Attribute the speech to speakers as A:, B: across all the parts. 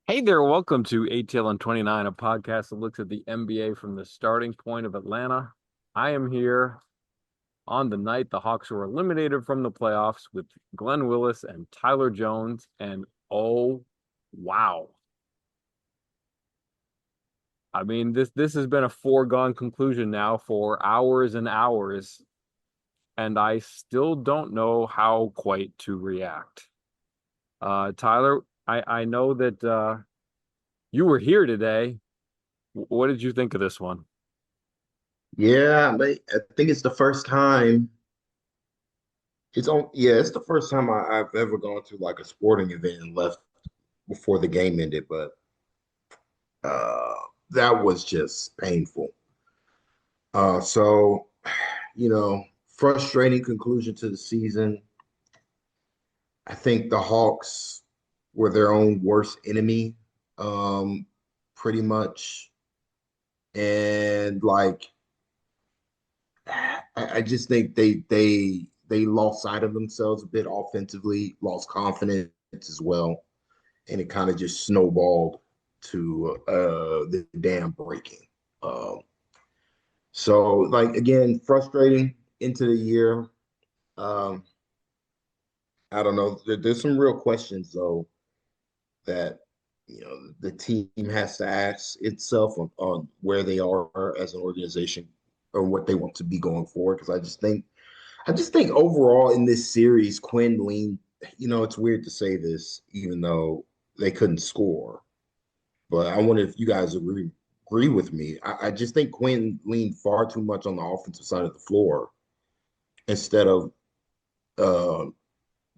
A: Hey there, welcome to ATL and 29, a podcast that looks at the NBA from the starting point of Atlanta. I am here on the night the Hawks were eliminated from the playoffs with Glen Willis and Tyler Jones. And oh, wow. I mean, this has been a foregone conclusion now for hours and hours, and I still don't know how quite to react. Tyler, I know that you were here today. What did you think of this one?
B: I think it's the first time. It's the first time I've ever gone to like a sporting event and left before the game ended, but uh, that was just painful. So, frustrating conclusion to the season. I think the Hawks were their own worst enemy, um, pretty much, and like I just think they lost sight of themselves a bit offensively, lost confidence as well, and it kind of just snowballed to the dam breaking. Um, so like again, frustrating into the year. Um, I don't know. There's some real questions though that the team has to ask itself on where they are as an organization or what they want to be going forward. Because I just think overall in this series, Quinn leaned. It's weird to say this, even though they couldn't score. But I wonder if you guys agree with me. I just think Quinn leaned far too much on the offensive side of the floor instead of uh,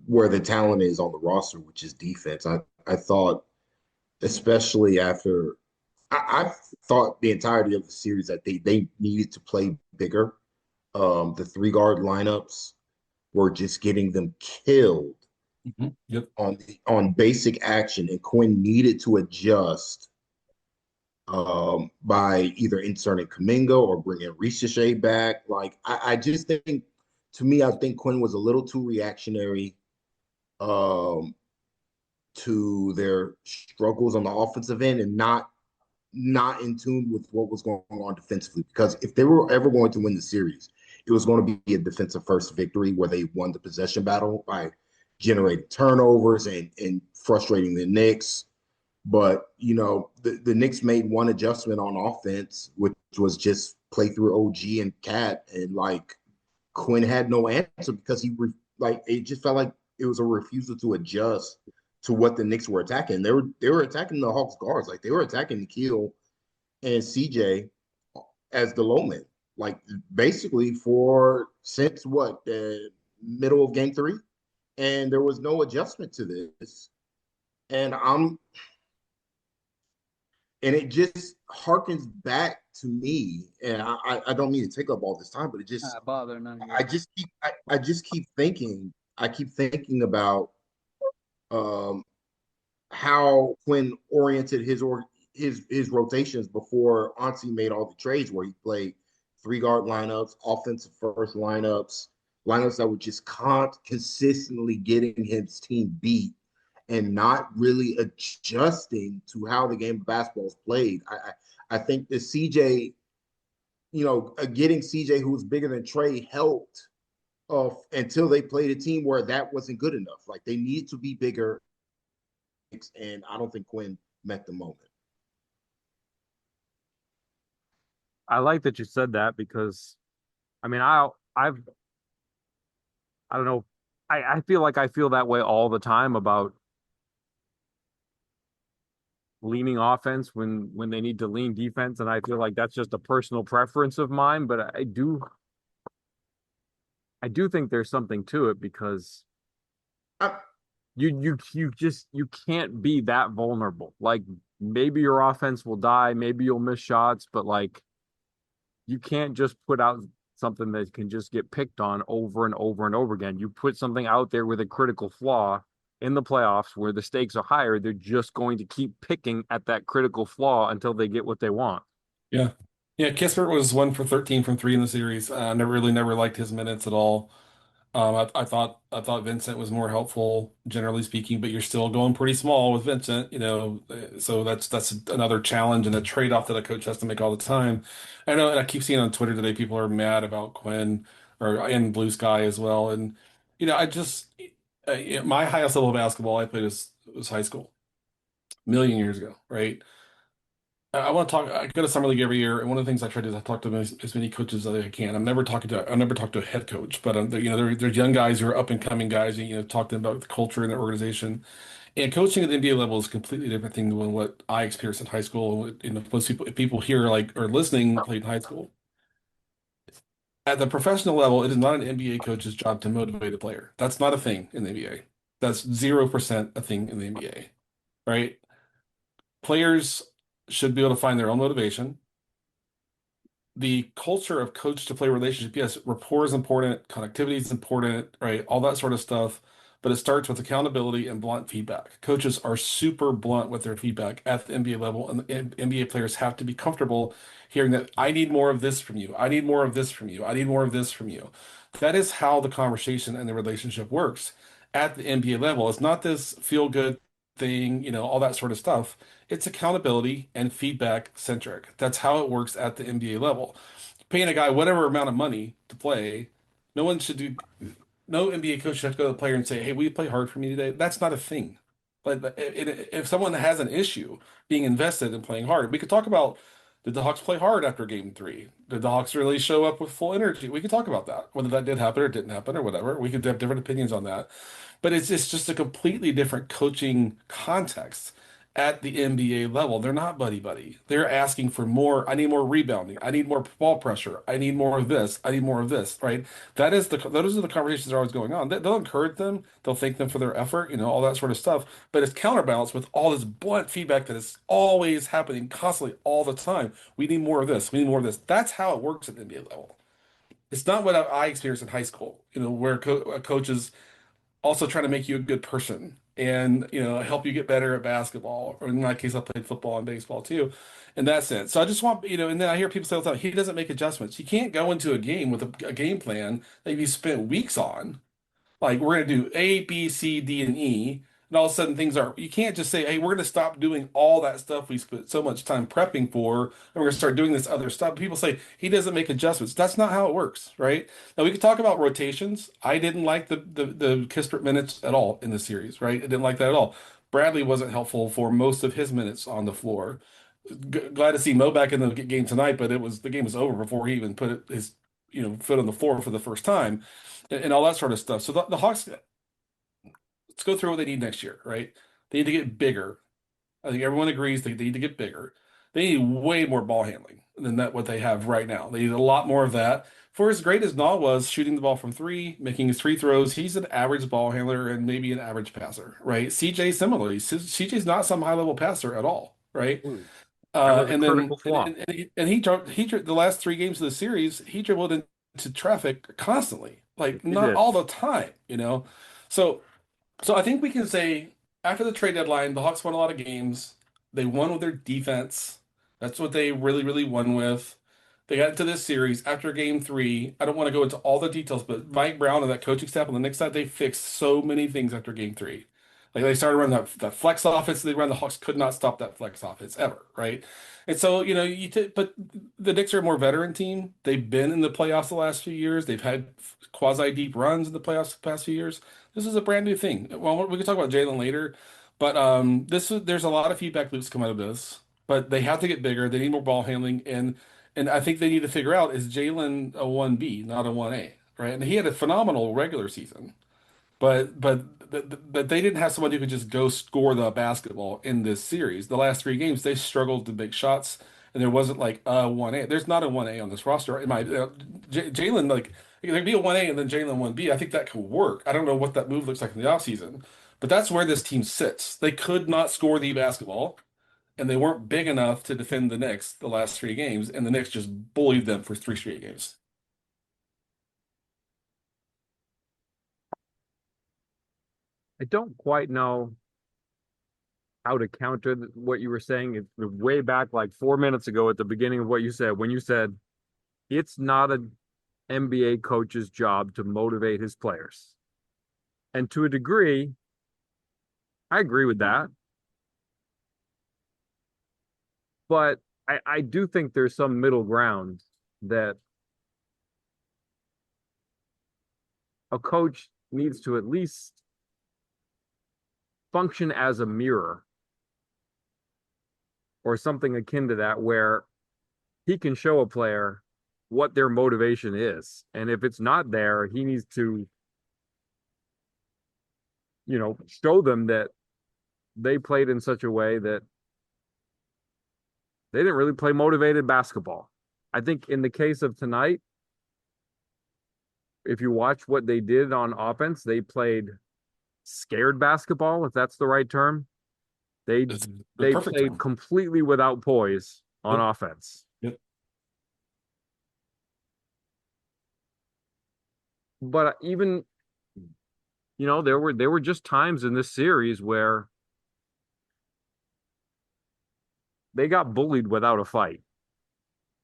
B: where the talent is on the roster, which is defense. I thought, especially after I thought the entirety of the series that they needed to play bigger. The three guard lineups were just getting them killed
C: Yep.
B: on basic action, and Quinn needed to adjust by either inserting Kamingo or bringing Shea back. Like I just think, to me, I think Quinn was a little too reactionary um, to their struggles on the offensive end and not in tune with what was going on defensively. Because if they were ever going to win the series, it was going to be a defensive first victory where they won the possession battle by generating turnovers and frustrating the Knicks. But the Knicks made one adjustment on offense, which was just play through OG and Cat, and like Quinn had no answer because like it just felt like it was a refusal to adjust to what the Knicks were attacking. They were attacking the Hawks guards, like they were attacking Nikhil and CJ as the low man, like basically for since what the middle of game three, and there was no adjustment to this. And I'm and it just harkens back to me. And I don't mean to take up all this time, but it just
C: Not bother none of
B: I
C: you.
B: just keep I just keep thinking I keep thinking about um how Quinn oriented his rotations before Ansi made all the trades where he played three guard lineups, offensive first lineups that were just consistently getting his team beat and not really adjusting to how the game of basketball is played. I think that CJ, getting CJ who was bigger than Trey helped until they played a team where that wasn't good enough. Like they needed to be bigger, and I don't think Quinn met the moment.
A: I like that you said that because I mean I don't know. I feel like I feel that way all the time about leaning offense when they need to lean defense, and I feel like that's just a personal preference of mine, but I do think there's something to it because
B: I,
A: you can't be that vulnerable. Like maybe your offense will die, maybe you'll miss shots, but like you can't just put out something that can just get picked on over and over and over again. You put something out there with a critical flaw in the playoffs where the stakes are higher, they're just going to keep picking at that critical flaw until they get what they want.
C: Yeah. Yeah, Kispert was 1 for 13 from three in the series. Never liked his minutes at all. I thought Vincent was more helpful, generally speaking, but you're still going pretty small with Vincent, so that's another challenge and a trade-off that a coach has to make all the time. I know, and I keep seeing on Twitter today people are mad about Quinn or and Blue Sky as well, and I just my highest level of basketball I played was high school, a million years ago, right? I want to talk. I go to summer league every year, and one of the things I try to do is I talk to as many coaches as I can. I've never talked to a head coach, but there's young guys who are up and coming guys. And, talk to them about the culture in their organization. And coaching at the NBA level is a completely different thing than what I experienced in high school. Most people here like or listening played in high school. At the professional level, it is not an NBA coach's job to motivate a player. That's not a thing in the NBA. That's 0% a thing in the NBA, right? Players should be able to find their own motivation. The culture of coach to player relationship, yes, rapport is important, connectivity is important, right? All that sort of stuff. But it starts with accountability and blunt feedback. Coaches are super blunt with their feedback at the NBA level, and the NBA players have to be comfortable hearing that I need more of this from you. I need more of this from you. I need more of this from you. That is how the conversation and the relationship works at the NBA level. It's not this feel good thing, all that sort of stuff. It's accountability and feedback centric. That's how it works at the NBA level. Paying a guy whatever amount of money to play, no one should do, no NBA coach should have to go to the player and say, "Hey, will you play hard for me today?" That's not a thing. But if someone has an issue being invested in playing hard, we could talk about did the Hawks play hard after game three? Did the Hawks really show up with full energy? We could talk about that, whether that did happen or didn't happen or whatever. We could have different opinions on that. But it's just a completely different coaching context at the NBA level. They're not buddy buddy. They're asking for more. I need more rebounding. I need more ball pressure. I need more of this. I need more of this. Right? Those are the conversations that are always going on. They'll encourage them. They'll thank them for their effort. All that sort of stuff. But it's counterbalanced with all this blunt feedback that is always happening constantly all the time. We need more of this. We need more of this. That's how it works at the NBA level. It's not what I experienced in high school, where coaches also trying to make you a good person and help you get better at basketball, or in my case I played football and baseball too in that sense. So I just want, and then I hear people say all the time he doesn't make adjustments. You can't go into a game with a game plan that you spent weeks on, like we're going to do A, B, C, D, and E, and all of a sudden things are. You can't just say, "Hey, we're going to stop doing all that stuff we spent so much time prepping for, and we're going to start doing this other stuff." People say he doesn't make adjustments. That's not how it works, right? Now we could talk about rotations. I didn't like the Kispert minutes at all in the series, right? I didn't like that at all. Bradley wasn't helpful for most of his minutes on the floor. Glad to see Mo back in the game tonight, but the game was over before he even put his foot on the floor for the first time, and all that sort of stuff. So the Hawks, let's go through what they need next year, right? They need to get bigger. I think everyone agrees they need to get bigger. They need way more ball handling than that what they have right now. They need a lot more of that. For as great as Naw was shooting the ball from three, making his free throws, he's an average ball handler and maybe an average passer, right? CJ similarly. CJ's not some high level passer at all, right?
A: Ooh, that was a
C: And then
A: critical flaw.
C: and the last three games of the series, he dribbled into traffic constantly, like
A: He
C: not
A: did.
C: all the time. So so I think we can say after the trade deadline, the Hawks won a lot of games. They won with their defense. That's what they really, really won with. They got into this series after game three. I don't want to go into all the details, but Mike Brown and that coaching staff on the Knicks side, they fixed so many things after game three. Like they started running that flex offense. They ran the Hawks could not stop that flex offense ever, right? And so but the Knicks are a more veteran team. They've been in the playoffs the last few years. They've had quasi deep runs in the playoffs the past few years. This is a brand new thing. Well, we can talk about Jalen later, but there's a lot of feedback loops come out of this. But they have to get bigger. They need more ball handling, and I think they need to figure out is Jalen a 1B, not a 1A, right? And he had a phenomenal regular season. But they didn't have someone who could just go score the basketball in this series. The last three games, they struggled to make shots, and there wasn't like a 1A. There's not a 1A on this roster. In my Jalen, like there'd be a 1A and then Jalen 1B. I think that could work. I don't know what that move looks like in the offseason, but that's where this team sits. They could not score the basketball, and they weren't big enough to defend the Knicks the last three games, and the Knicks just bullied them for three straight games.
A: I don't quite know how to counter what you were saying. It's way back like 4 minutes ago at the beginning of what you said, when you said it's not a NBA coach's job to motivate his players. And to a degree, I agree with that. But I do think there's some middle ground that a coach needs to at least function as a mirror or something akin to that, where he can show a player what their motivation is. And if it's not there, he needs to, show them that they played in such a way that they didn't really play motivated basketball. I think in the case of tonight, if you watch what they did on offense, they played scared basketball, if that's the right term. They
C: It's the
A: they
C: perfect
A: played
C: term.
A: completely without poise on
C: Yep.
A: offense.
C: Yep.
A: But even there were just times in this series where they got bullied without a fight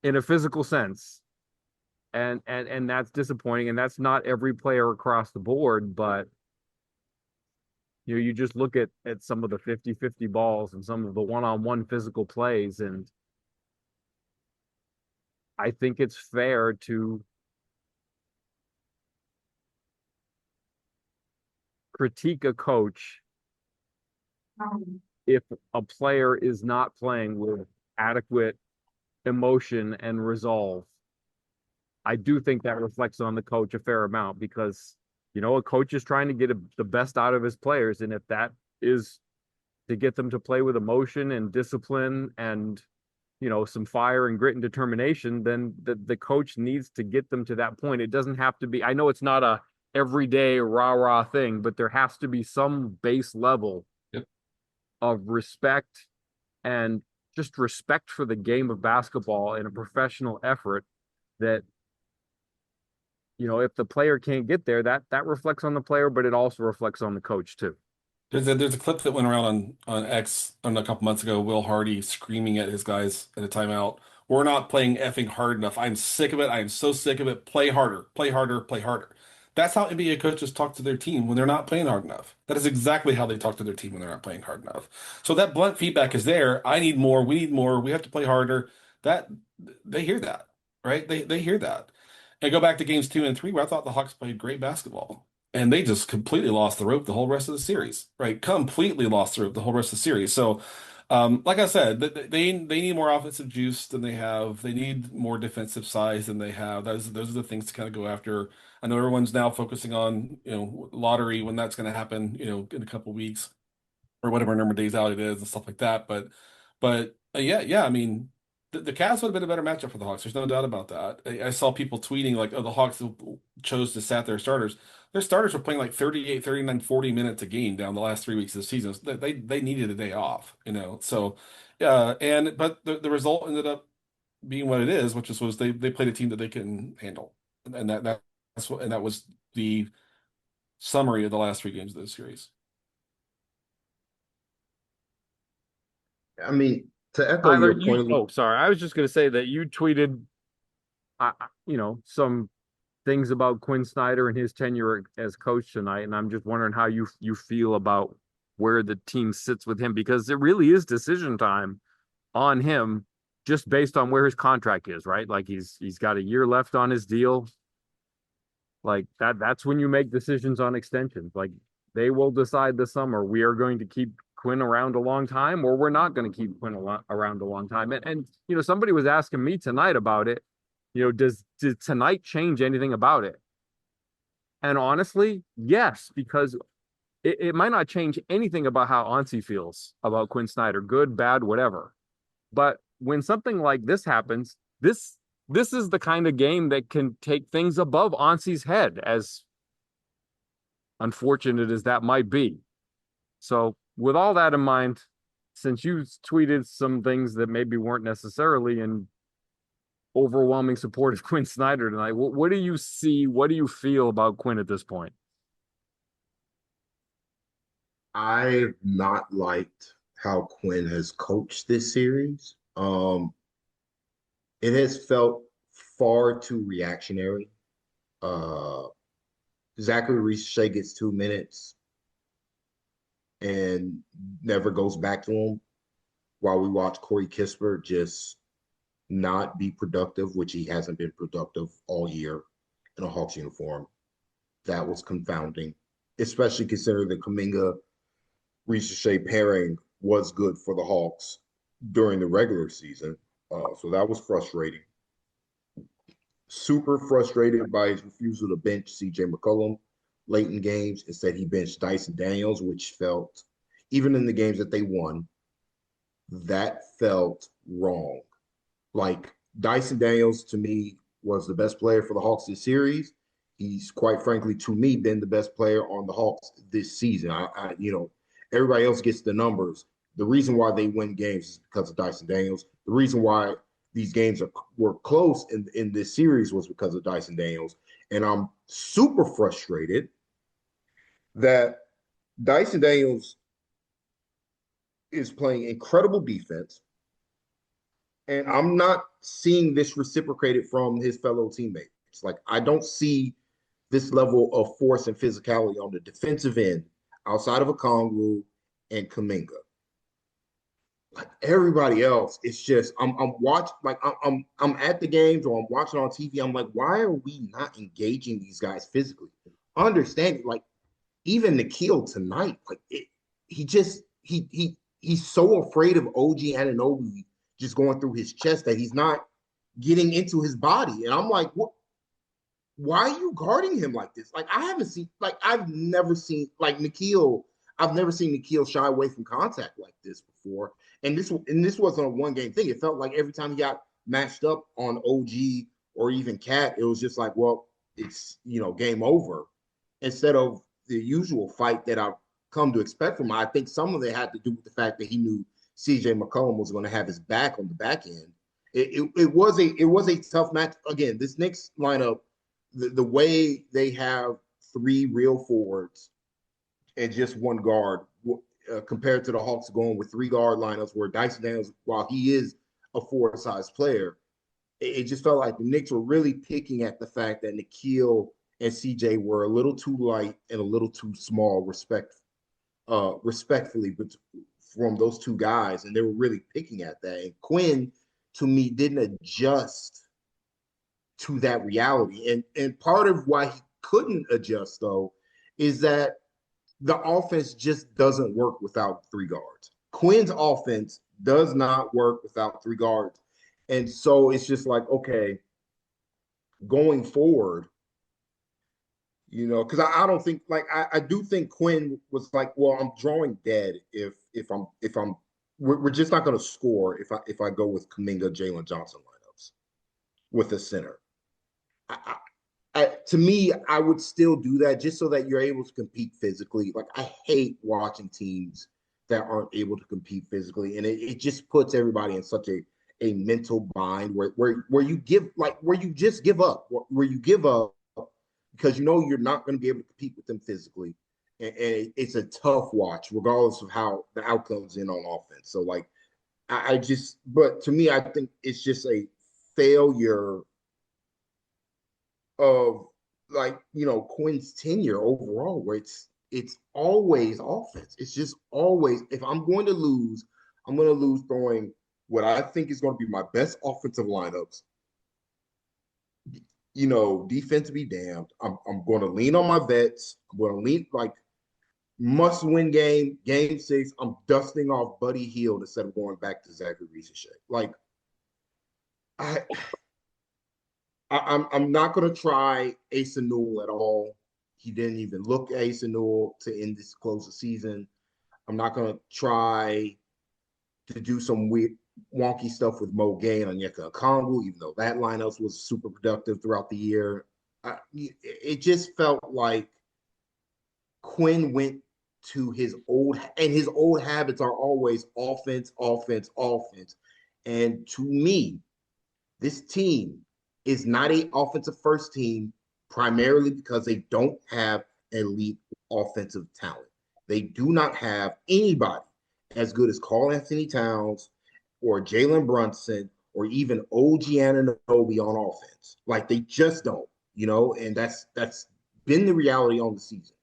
A: in a physical sense. And that's disappointing. And that's not every player across the board, but you just look at some of the 50-50 balls and some of the one-on-one physical plays, and I think it's fair to critique a coach if a player is not playing with adequate emotion and resolve. I do think that reflects on the coach a fair amount because, a coach is trying to get the best out of his players. And if that is to get them to play with emotion and discipline and, some fire and grit and determination, then the coach needs to get them to that point. It doesn't have to be, I know it's not a everyday rah-rah thing, but there has to be some base level
C: Yep.
A: of respect and just respect for the game of basketball and a professional effort that, if the player can't get there, that reflects on the player, but it also reflects on the coach too.
C: There's a clip that went around on X a couple months ago. Will Hardy screaming at his guys at a timeout. We're not playing effing hard enough. I'm sick of it. I am so sick of it. Play harder, play harder, play harder. That's how NBA coaches talk to their team when they're not playing hard enough. That is exactly how they talk to their team when they're not playing hard enough. So that blunt feedback is there. I need more. We need more. We have to play harder. That they hear that, right? They hear that. And go back to games 2 and 3 where I thought the Hawks played great basketball. And they just completely lost the rope the whole rest of the series, right? Completely lost the rope the whole rest of the series. So, like I said, they need more offensive juice than they have. They need more defensive size than they have. Those are the things to kind of go after. I know everyone's now focusing on, lottery when that's going to happen, in a couple weeks or whatever number of days out it is and stuff like that. But yeah. I mean, the Cavs would have been a better matchup for the Hawks. There's no doubt about that. I saw people tweeting like, "Oh, the Hawks chose to sat their starters." Their starters were playing like 38, 39, 40 minutes a game down the last 3 weeks of the season. So they needed a day off, So, but the result ended up being what it is, which was they played a team that they couldn't handle, and that was the summary of the last 3 games of the series.
B: I mean, to echo
A: Tyler,
B: your point a little,
A: sorry, I was just going to say that you tweeted, some things about Quinn Snyder and his tenure as coach tonight, and I'm just wondering how you feel about where the team sits with him, because it really is decision time on him just based on where his contract is, right? Like he's got a year left on his deal. Like that's when you make decisions on extensions. Like they will decide this summer, we are going to keep Quinn around a long time, or we're not going to keep Quinn around a long time. And somebody was asking me tonight about it. Did tonight change anything about it? And honestly, yes, because it might not change anything about how Ansi feels about Quinn Snyder, good, bad, whatever. But when something like this happens, this is the kind of game that can take things above Ansi's head, as unfortunate as that might be. So with all that in mind, since you tweeted some things that maybe weren't necessarily in overwhelming support of Quinn Snyder tonight, what do you see? What do you feel about Quinn at this point?
B: I've not liked how Quinn has coached this series. It has felt far too reactionary. Uh, Zachary Richey gets 2 minutes and never goes back to him while we watch Corey Kispert just not be productive, which he hasn't been productive all year in a Hawks uniform. That was confounding, especially considering the Kuminga Richey pairing was good for the Hawks during the regular season. So that was frustrating. Super frustrated by his refusal to bench CJ McCollum late in games. Instead, he benched Dyson Daniels, which felt, even in the games that they won, that felt wrong. Like Dyson Daniels, to me, was the best player for the Hawks this series. He's quite frankly, to me, been the best player on the Hawks this season. Everybody else gets the numbers. The reason why they win games is because of Dyson Daniels. The reason why these games were close in this series was because of Dyson Daniels. And I'm super frustrated that Dyson Daniels is playing incredible defense, and I'm not seeing this reciprocated from his fellow teammates. Like, I don't see this level of force and physicality on the defensive end outside of Okongwu and Kuminga. Like everybody else, it's just I'm watching, like I'm at the games or I'm watching on TV. I'm like, why are we not engaging these guys physically? Understanding, like even Nikhil tonight, like he's so afraid of OG Anunoby just going through his chest that he's not getting into his body. And I'm like, what? Why are you guarding him like this? Like I've never seen Nikhil. I've never seen Nikhil shy away from contact like this before. And this wasn't a one game thing. It felt like every time he got matched up on OG or even Cat, it was just like, well, it's game over. Instead of the usual fight that I've come to expect from him. I think some of it had to do with the fact that he knew CJ McCollum was going to have his back on the back end. It was a tough match. Again, this Knicks lineup, the way they have three real forwards and just one guard, compared to the Hawks going with three guard lineups where Dyson Daniels, while he is a four-size player, it just felt like the Knicks were really picking at the fact that Nikhil and CJ were a little too light and a little too small, respectfully, but from those two guys, and they were really picking at that. And Quinn, to me, didn't adjust to that reality. And part of why he couldn't adjust, though, is that the offense just doesn't work without three guards. Quinn's offense does not work without three guards. And so it's just like, okay, going forward, because I don't think, like, I do think Quinn was like, well, I'm drawing dead if I'm we're just not going to score if I go with Kuminga, Jalen Johnson lineups with a center. To me, I would still do that just so that you're able to compete physically. Like, I hate watching teams that aren't able to compete physically, and it just puts everybody in such a mental bind where you just give up, where you give up because you're not going to be able to compete with them physically, and it's a tough watch regardless of how the outcomes in on offense. So like, but to me, I think it's just a failure of, like, Quinn's tenure overall, where it's always offense. It's just always, if I'm going to lose, I'm going to lose throwing what I think is going to be my best offensive lineups. Defense be damned. I'm going to lean on my vets. I'm going to lean, like, must-win game 6. I'm dusting off Buddy Hield instead of going back to Zachary Richey. Like, I'm not going to try Asa Newell at all. He didn't even look at Asa Newell to end this close of season. I'm not going to try to do some weird, wonky stuff with Mo Gay and Onyeka Okongwu, even though that lineup was super productive throughout the year. It just felt like Quinn went to his old habits are always offense, offense, offense. And to me, this team is not an offensive first team primarily because they don't have elite offensive talent. They do not have anybody as good as Karl Anthony Towns or Jalen Brunson or even OG Anunoby on offense. Like, they just don't. and that's been the reality on the season.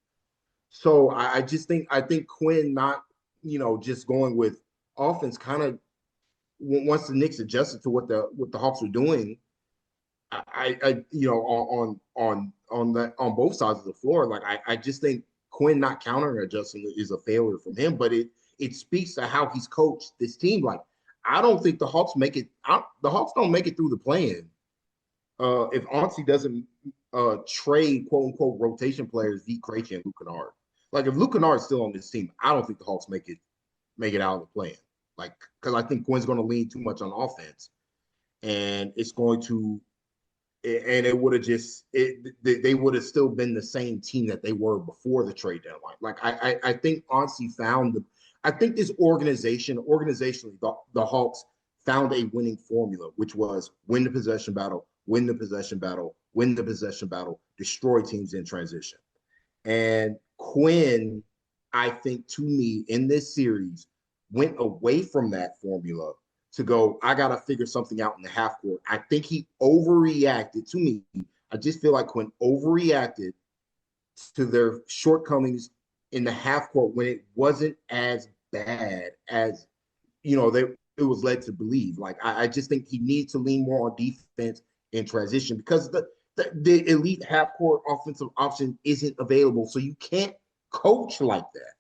B: So I think Quinn not, just going with offense kind of once the Knicks adjusted to what the Hawks were doing, on both sides of the floor, like I just think Quinn not countering adjusting is a failure from him, but it speaks to how he's coached this team. Like I don't think the Hawks make it. The Hawks don't make it through the play-in if Auncey doesn't trade quote unquote rotation players, Vit Krejci and Luke Kennard. Like if Luke Kennard is still on this team, I don't think the Hawks make it out of the play-in. Like because I think Quinn's going to lean too much on offense, and it's going to and it would have they would have still been the same team that they were before the trade deadline. Like I think Auncey found I think this organizationally, the Hawks found a winning formula, which was win the possession battle, win the possession battle, win the possession battle, destroy teams in transition. And Quinn, I think to me in this series, went away from that formula to go, I got to figure something out in the half court. I think he overreacted to me. I just feel like Quinn overreacted to their shortcomings in the half court when it wasn't as bad as, it was led to believe. Like, I just think he needs to lean more on defense in transition because the elite half court offensive option isn't available. So you can't coach like that.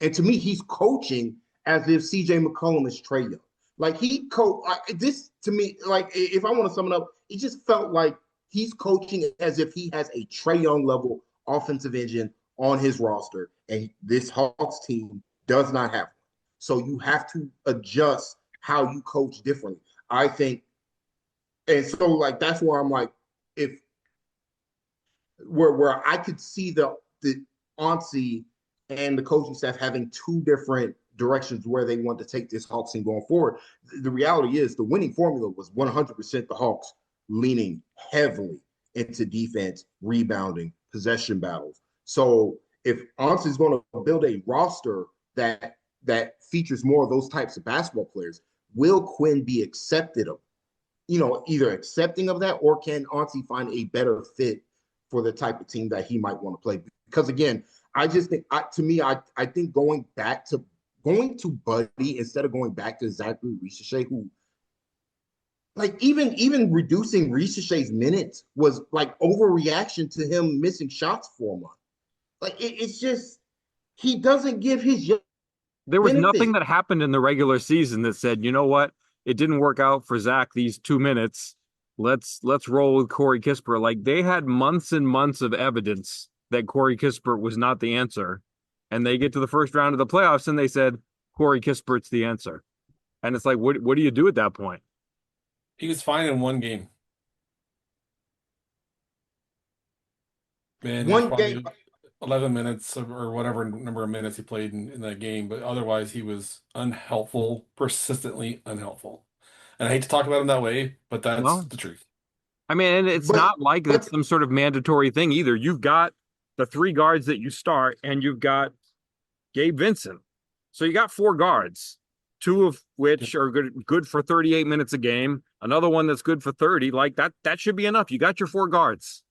B: And to me, he's coaching as if CJ McCollum is Trae Young. Like this to me, like if I want to sum it up, it just felt like he's coaching as if he has a Trae Young level offensive engine on his roster, and this Hawks team does not have one. So you have to adjust how you coach differently. I think, and so like that's where I'm like, if where I could see the Auncey and the coaching staff having two different directions where they want to take this Hawks team going forward. The reality is the winning formula was 100% the Hawks leaning heavily into defense, rebounding, possession battles. So if Auncey is going to build a roster that features more of those types of basketball players, will Quinn be accepted of, either accepting of that, or can Auncey find a better fit for the type of team that he might want to play? Because again, I just think, I think going to Buddy instead of going back to Zachary Risacher, who, like, even reducing Risacher's minutes was like overreaction to him missing shots for a month. Like it's just he doesn't give his
A: There was nothing
B: benefit.
A: that happened in the regular season that said, you know what, it didn't work out for Zach these 2 minutes. Let's roll with Corey Kispert. Like they had months and months of evidence that Corey Kispert was not the answer. And they get to the first round of the playoffs and they said, Corey Kispert's the answer. And it's like, what do you do at that point?
C: He was fine in one game. Man, it was
B: One game,
C: probably 11 minutes or whatever number of minutes he played in that game, but otherwise he was unhelpful, persistently unhelpful. And I hate to talk about him that way, but that's
A: Well,
C: the truth.
A: I mean, it's
B: but
A: not like it's
B: but
A: some sort of mandatory thing either. You've got the three guards that you start, and you've got Gabe Vincent. So you got four guards, two of which are good for 38 minutes a game, another one that's good for 30. Like that should be enough. You got your four guards.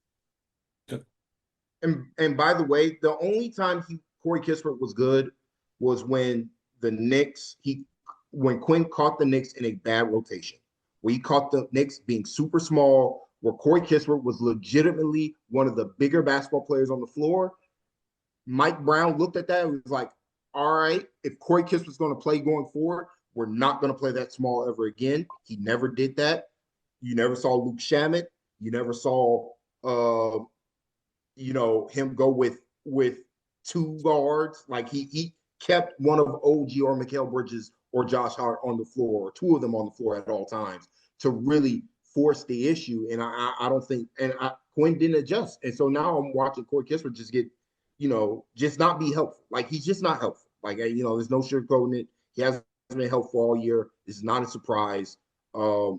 B: and by the way, the only time Corey Kispert was good was when the Knicks when Quinn caught the Knicks in a bad rotation, where he caught the Knicks being super small, where Corey Kispert was legitimately one of the bigger basketball players on the floor. Mike Brown looked at that and was like, all right, if Corey Kispert's going to play going forward, we're not going to play that small ever again. He never did that. You never saw Luke Shamet. You never saw him go with two guards. Like he kept one of OG or Mikal Bridges or Josh Hart on the floor, or two of them on the floor at all times to really force the issue. And I don't think, and Quinn didn't adjust. And so now I'm watching Corey Kispert just get, just not be helpful. Like he's just not helpful. Like, there's no sugarcoating it. He hasn't been helpful all year. This is not a surprise. I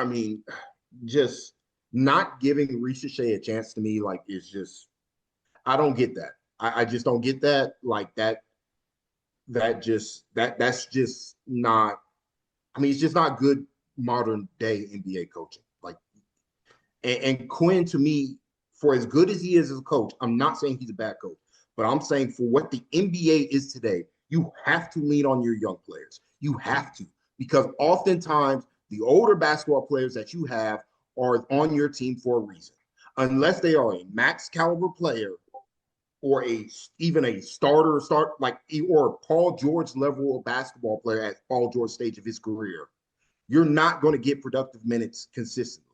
B: mean, just not giving Risacher a chance to me, like, is just, I don't get that. I just don't get that. Like that's just not, I mean, it's just not good modern day NBA coaching. Like, And Quinn, to me, for as good as he is as a coach, I'm not saying he's a bad coach, but I'm saying for what the NBA is today, you have to lean on your young players. You have to, because oftentimes the older basketball players that you have are on your team for a reason. Unless they are a max caliber player or even a like or a Paul George level of basketball player at Paul George stage of his career, you're not going to get productive minutes consistently.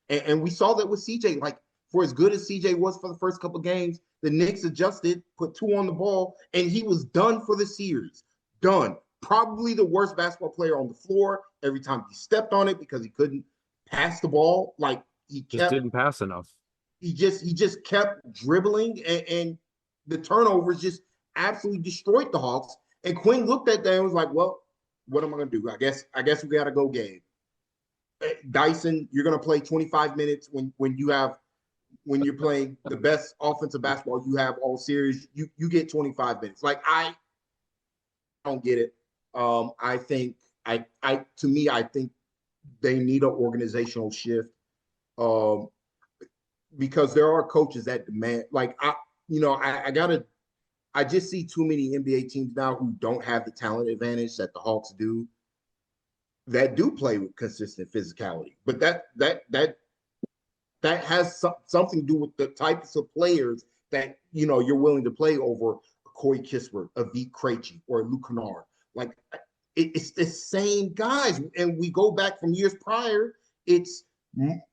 B: And we saw that with CJ. Like, for as good as CJ was for the first couple of games, the Knicks adjusted, put 2 on the ball, and he was done for the series. Done. Probably the worst basketball player on the floor every time he stepped on it because he couldn't pass the ball. Like,
A: Just didn't pass enough.
B: He just kept dribbling, and the turnovers just absolutely destroyed the Hawks. And Quinn looked at that and was like, well, what am I gonna do? I guess we gotta go Gabe. Dyson, you're gonna play 25 minutes when you're playing the best offensive basketball you have all series. You get 25 minutes. Like, I don't get it. I think I think they need an organizational shift. Um, because there are coaches that demand, like, I just see too many NBA teams now who don't have the talent advantage that the Hawks do, that do play with consistent physicality. But that has something to do with the types of players that you're willing to play over Corey Kispert, a Vit Krejci, or Luke Kennard. Like, it's the same guys, and we go back from years prior. It's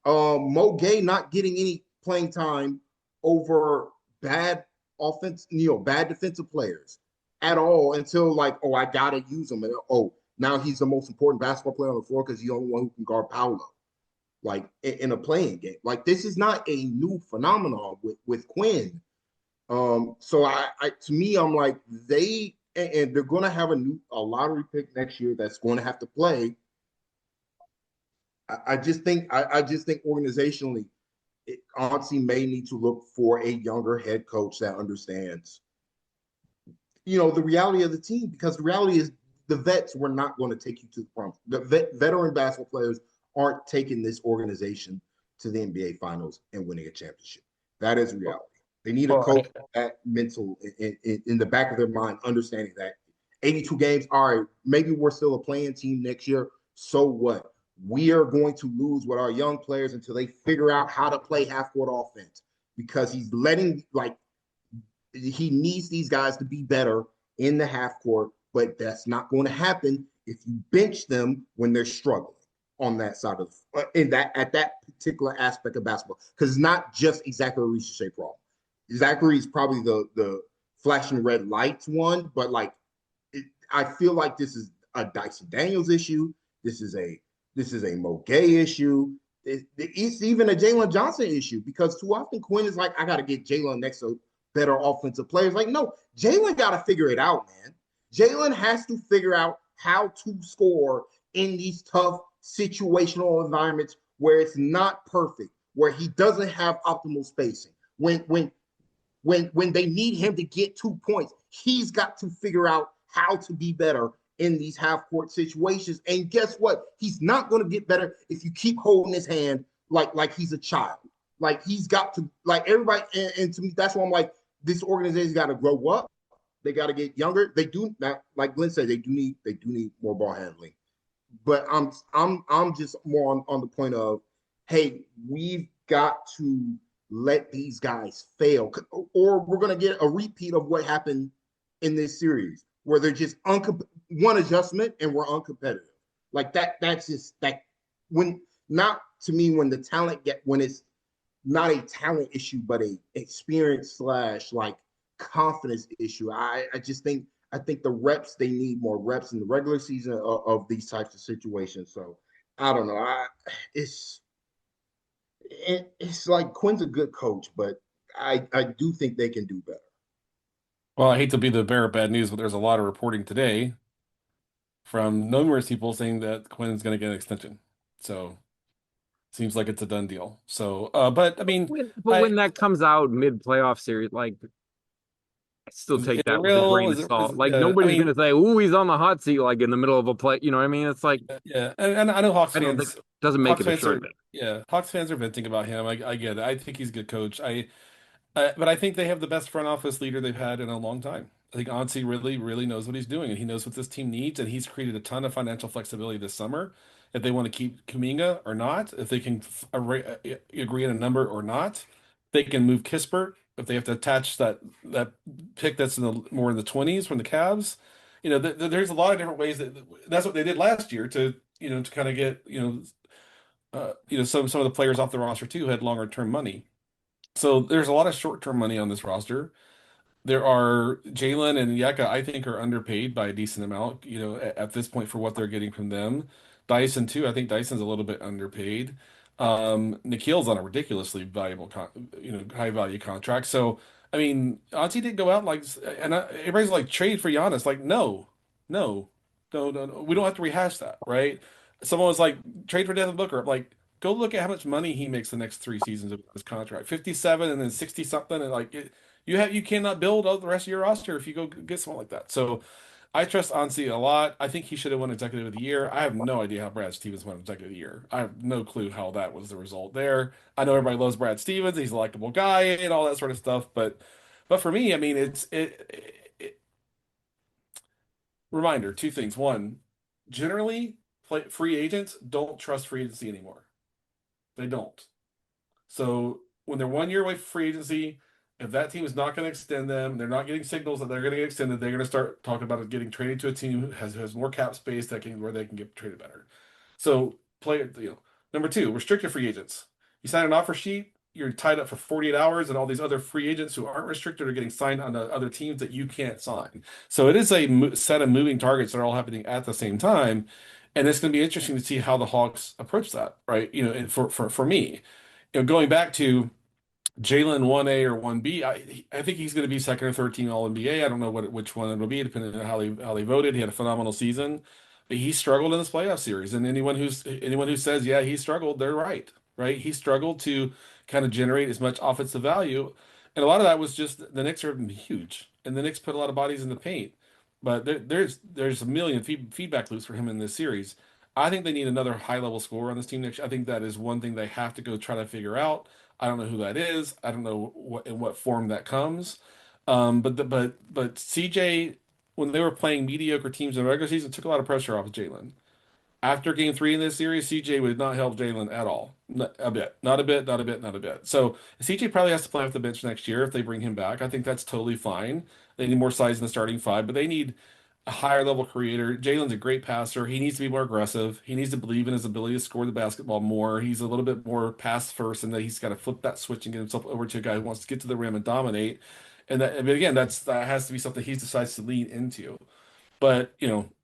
B: Mo Gay not getting any playing time over bad bad defensive players at all until, like, oh, I gotta use him, and oh, now he's the most important basketball player on the floor because he's the only one who can guard Paolo, like, in a playing game. Like, this is not a new phenomenon with Quinn. So to me, I'm like, and they're going to have a lottery pick next year that's going to have to play. I just think organizationally, honestly, may need to look for a younger head coach that understands, the reality of the team, because the reality is the vets were not going to take you to the promise. The veteran basketball players aren't taking this organization to the NBA Finals and winning a championship. That is reality. They need a coach that mental in the back of their mind, understanding that 82 games, all right, maybe we're still a playing team next year. So what? We are going to lose with our young players until they figure out how to play half-court offense, because he needs these guys to be better in the half court, but that's not going to happen if you bench them when they're struggling on that side of at that particular aspect of basketball. Because it's not just exactly Ricochet problem. Zachary is probably the flashing red lights one, but like, I feel like this is a Dyson Daniels issue. This is a Mo Gay issue. It's even a Jalen Johnson issue, because too often Quinn is like, I got to get Jalen next to better offensive players. Like, no, Jalen got to figure it out, man. Jalen has to figure out how to score in these tough situational environments where it's not perfect, where he doesn't have optimal spacing. When they need him to get 2 points, he's got to figure out how to be better in these half-court situations. And guess what? He's not going to get better if you keep holding his hand like he's a child. Like, he's got to, like, everybody, and to me, that's why I'm like, this organization's got to grow up. They got to get younger. They do not, like Glenn said, they do need more ball handling. But I'm just more on the point of, hey, we've got to let these guys fail, or we're going to get a repeat of what happened in this series, where they're just one adjustment and we're uncompetitive. Like, that's just like, when not to me, when the talent when it's not a talent issue, but a experience / like confidence issue. I think the reps, they need more reps in the regular season of these types of situations. So I don't know. It's like, Quinn's a good coach, but I do think they can do better.
C: Well, I hate to be the bearer of bad news, but there's a lot of reporting today from numerous people saying that Quinn's going to get an extension. So seems like it's a done deal. So, but I mean,
A: But when that comes out mid playoff series, like, still take
C: Is it
A: that with a
C: real?
A: grain of
C: Is
A: salt.
C: it,
A: Like
C: yeah. I
A: nobody's
C: mean,
A: gonna say, "Ooh, he's on the hot seat," like in the middle of a play. You know what I mean? It's like
C: yeah. And I know
A: I don't think doesn't make it a sure thing.
C: Hawks fans are venting about him. I get it. I think he's a good coach. But I think they have the best front office leader they've had in a long time. I think Ansi really, really knows what he's doing, and he knows what this team needs, and he's created a ton of financial flexibility this summer. If they want to keep Kuminga or not, if they can agree on a number or not, they can move Kispert. If they have to attach that pick that's in the more in the 20s from the Cavs, there's a lot of different ways that's what they did last year to to kind of get some of the players off the roster too had longer term money. So there's a lot of short-term money on this roster. There are Jalen and Yeka, I think, are underpaid by a decent amount, at this point for what they're getting from them. Dyson too, I think Dyson's a little bit underpaid. Nikhil's on a ridiculously valuable, high value contract. So, I mean, Auntie did go out everybody's like trade for Giannis. Like, no, no. We don't have to rehash that, right? Someone was like trade for Devin Booker. I'm like, go look at how much money he makes the next 3 seasons of his contract. 57 and then 60 something, and you cannot build out the rest of your roster if you go get someone like that. So I trust Ansi a lot. I think he should have won Executive of the Year. I have no idea how Brad Stevens won Executive of the Year. I have no clue how that was the result there. I know everybody loves Brad Stevens. He's a likable guy and all that sort of stuff. But for me, I mean, reminder, two things. One, generally, free agents don't trust free agency anymore. They don't. So when they're 1 year away from free agency, if that team is not going to extend them, they're not getting signals that they're going to get extended, they're going to start talking about it getting traded to a team who has more cap space where they can get traded better. So number two, restricted free agents. You sign an offer sheet, you're tied up for 48 hours, and all these other free agents who aren't restricted are getting signed on to other teams that you can't sign. So it is a set of moving targets that are all happening at the same time. And it's going to be interesting to see how the Hawks approach that, right? For me, going back to Jalen 1A or 1B, I think he's going to be second or third team All NBA. I don't know which one it'll be, depending on how they voted. He had a phenomenal season, but he struggled in this playoff series. And anyone who says yeah he struggled, they're right, right? He struggled to kind of generate as much offensive value, and a lot of that was just the Knicks are huge, and the Knicks put a lot of bodies in the paint. But there's a million feedback loops for him in this series. I think they need another high level scorer on this team next year. I think that is one thing they have to go try to figure out. I don't know who that is. I don't know in what form that comes. But CJ, when they were playing mediocre teams in the regular season, took a lot of pressure off of Jalen. After game three in this series, CJ would not help Jalen at all. Not a bit. Not a bit, not a bit, not a bit. So CJ probably has to play off the bench next year if they bring him back. I think that's totally fine. They need more size in the starting five, but they need a higher level creator. Jalen's a great passer. He needs to be more aggressive. He needs to believe in his ability to score the basketball more. He's a little bit more pass first, and that he's got to flip that switch and get himself over to a guy who wants to get to the rim and dominate. But again, that has to be something he decides to lean into. But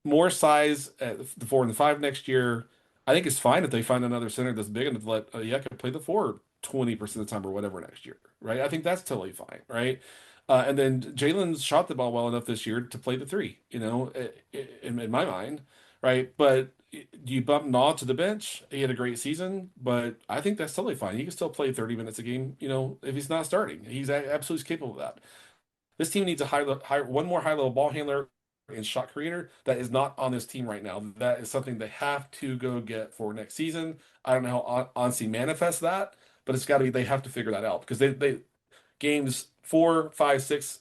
C: more size at the 4 and the 5 next year, I think it's fine if they find another center that's big enough to let Yeka play the 4 20% of the time or whatever next year, right? I think that's totally fine, right? And then Jalen shot the ball well enough this year to play the 3, in my mind, right? But do you bump Naw to the bench? He had a great season, but I think that's totally fine. He can still play 30 minutes a game, if he's not starting. He's absolutely capable of that. This team needs one more high level ball handler and shot creator that is not on this team right now. That is something they have to go get for next season. I don't know how Ansi manifests that, but it's got to be. They have to figure that out because they games 4, 5, 6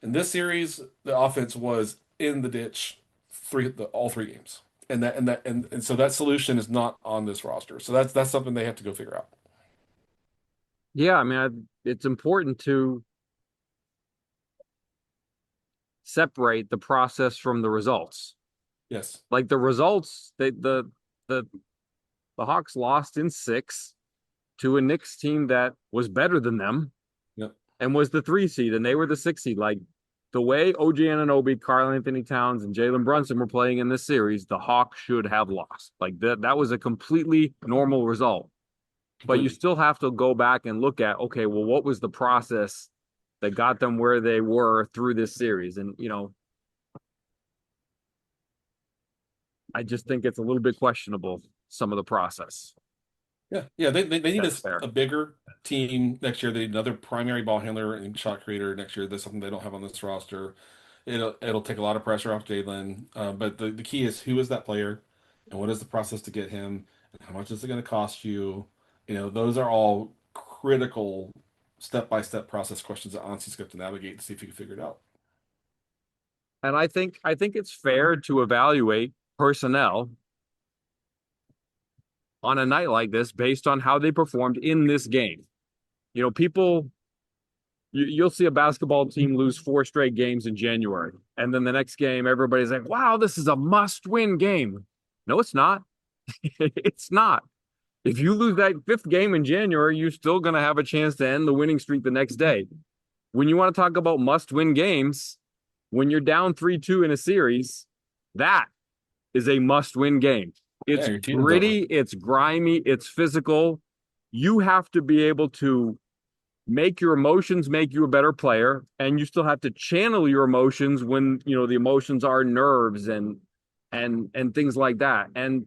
C: in this series, the offense was in the ditch all 3 games, and so that solution is not on this roster. So that's something they have to go figure out.
A: Yeah, I mean, it's important to separate the process from the results.
C: Yes.
A: Like the results, the the Hawks lost in 6 to a Knicks team that was better than them
C: Yep.
A: and was the 3 seed, and they were the 6 seed. Like the way OG Anunoby, Karl Anthony Towns, and Jalen Brunson were playing in this series, the Hawks should have lost. Like that was a completely normal result. But you
C: Completely.
A: still have to go back and look at, okay, well, what was the process that got them where they were through this series? And I just think it's a little bit questionable, some of the process.
C: Yeah. They need
A: That's fair.
C: a bigger team next year. They need another primary ball handler and shot creator next year. That's something they don't have on this roster. It'll take a lot of pressure off Jalen. But the key is who is that player, and what is the process to get him, and how much is it going to cost you? Those are all critical step-by-step process questions that Ansi's got to navigate to see if he can figure it out.
A: And I think it's fair to evaluate personnel on a night like this based on how they performed in this game. People, you'll see a basketball team lose 4 straight games in January, and then the next game, everybody's like, "Wow, this is a must-win game." No, it's not. It's not. If you lose that 5th game in January, you're still going to have a chance to end the winning streak the next day. When you want to talk about must-win games, when you're down 3-2 in a series, that is a must-win game.
C: Yeah,
A: It's
C: your season's over.
A: gritty, it's grimy, it's physical. You have to be able to make your emotions make you a better player, and you still have to channel your emotions when, the emotions are nerves and things like that. And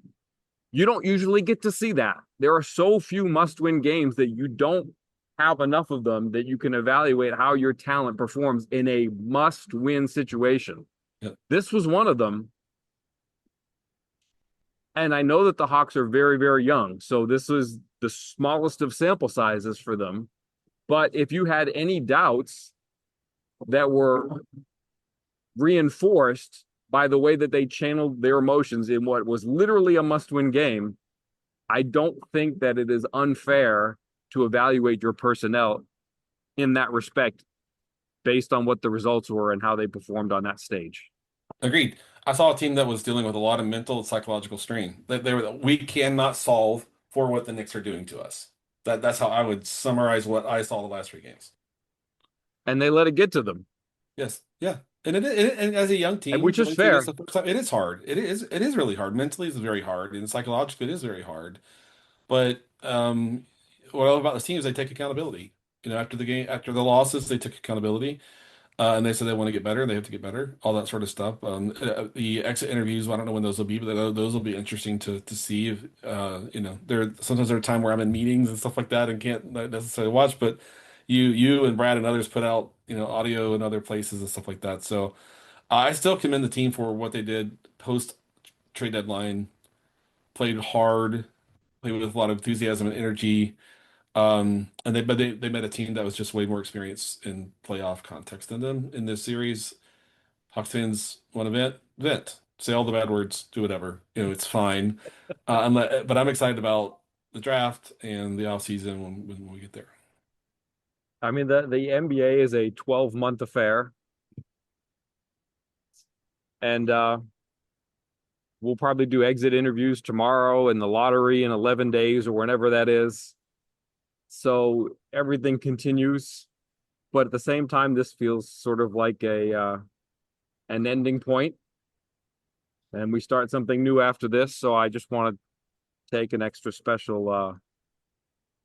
A: you don't usually get to see that. There are so few must-win games that you don't have enough of them that you can evaluate how your talent performs in a must-win situation.
C: Yeah,
A: This was one of them. And I know that the Hawks are very, very young. So this was the smallest of sample sizes for them. But if you had any doubts that were reinforced by the way that they channeled their emotions in what was literally a must-win game, I don't think that it is unfair to evaluate your personnel in that respect based on what the results were and how they performed on that stage.
C: agreed. I saw a team that was dealing with a lot of mental and psychological strain. We cannot solve for what the Knicks are doing to us. That's how I would summarize what I saw the last 3 games.
A: And they let it get to them,
C: Yes, yeah, and as a young team
A: which is
C: going through this
A: fair.
C: the first time, it is hard. It is really hard. Mentally, it's very hard, and psychologically, it is very hard. But what I love about this team is they take accountability. After the game, after the losses, they took accountability. And they said they want to get better. They have to get better, all that sort of stuff. The exit interviews, I don't know when those will be, but those will be interesting to see. If, sometimes there's a time where I'm in meetings and stuff like that and can't necessarily watch. But you and Brad and others put out audio in other places and stuff like that. So I still commend the team for what they did post trade deadline. Played hard, played with a lot of enthusiasm and energy. But they met a team that was just way more experienced in playoff context than them in this series. Hawks fans want to vent, say all the bad words, do whatever. It's fine. But I'm excited about the draft and the offseason when we get there.
A: I mean, the NBA is a 12-month affair, and we'll probably do exit interviews tomorrow and the lottery in 11 days or whenever that is. So everything continues, but at the same time, this feels sort of like a an ending point, and we start something new after this. So I just want to take an extra special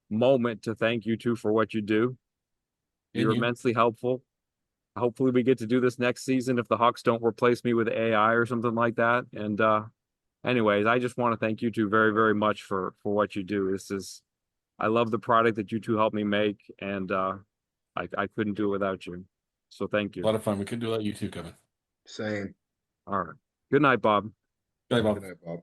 A: moment to thank you two for what you do.
C: And
A: You're
C: you,
A: immensely helpful. Hopefully, we get to do this next season if the Hawks don't replace me with AI or something like that. And anyways, I just want to thank you two very, very much for what you do. I love the product that you two helped me make, and I couldn't do it without you. So thank
C: a
A: you.
C: lot of fun. We could do that. You too, Kevin.
B: Same.
A: All right. Good night, Bob.
C: Bye,
B: Good
C: Bob.
B: night, Bob.